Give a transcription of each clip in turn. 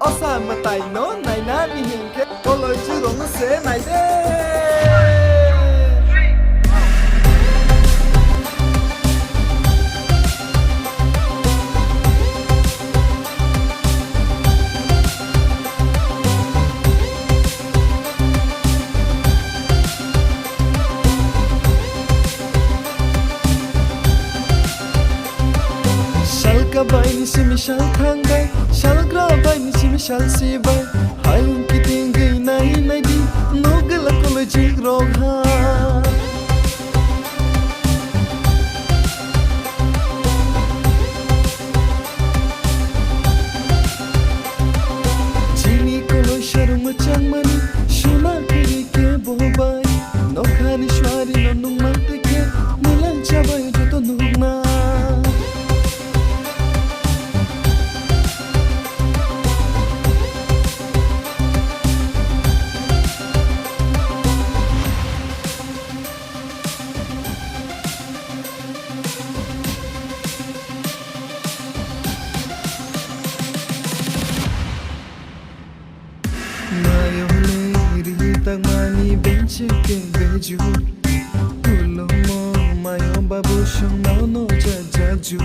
Osa matai no nai na ni hin ke koloi chu rong se nai de Bai ni simi shal thang bai shal gra bai ni simi shal si bai hayum ki ting gai nai nai di no gala kolo jig rog ha chini kolo sharum chang mani shuna kiri ke bo bai no khani shwari no nung man te ke milan chabai jo to nung na Tang mani bench ke beju Tulo mo mayo babu shung nao no jaju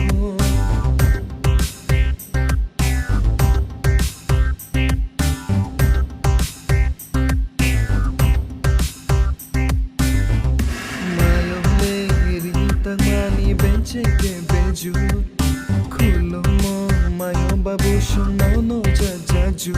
Mayo leri tang mani bench ke beju Tulo mo mayo babu shung nao no jaju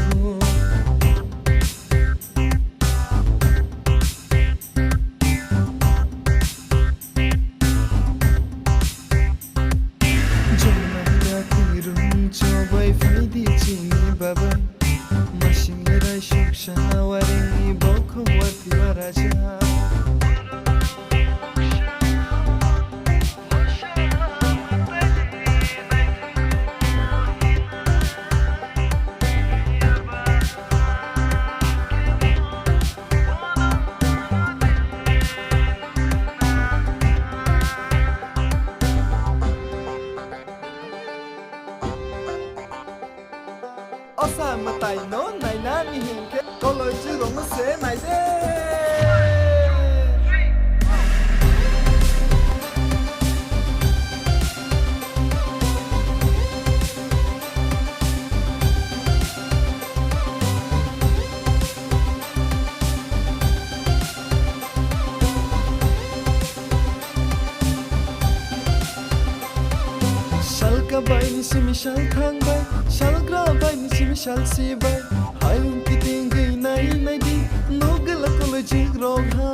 Osa matai no nai na ni hin ke koloi chu rong se nai de Bai ni simi shal thang bai shal gra bai ni simi shal si bai hayum ki ting gai nai nai di no gala kolo jig rog ha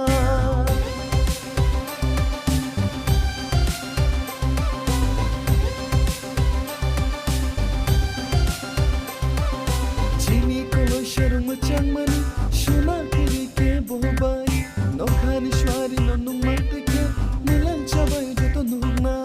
chini kolo sharum chang mani shuna kiri ke bo bai no khani shwari no nung man te ke milan chabai jo to nung na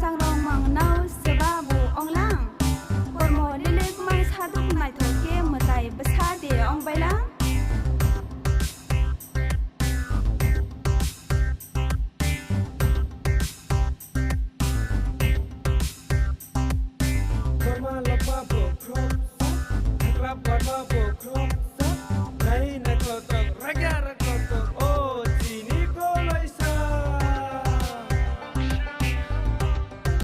Changrong mang nau sebabu ong lang Kormo lilik mai saduk mai thoke matai basa de ong bailang Korma lapa bo krop Krap korma bo krop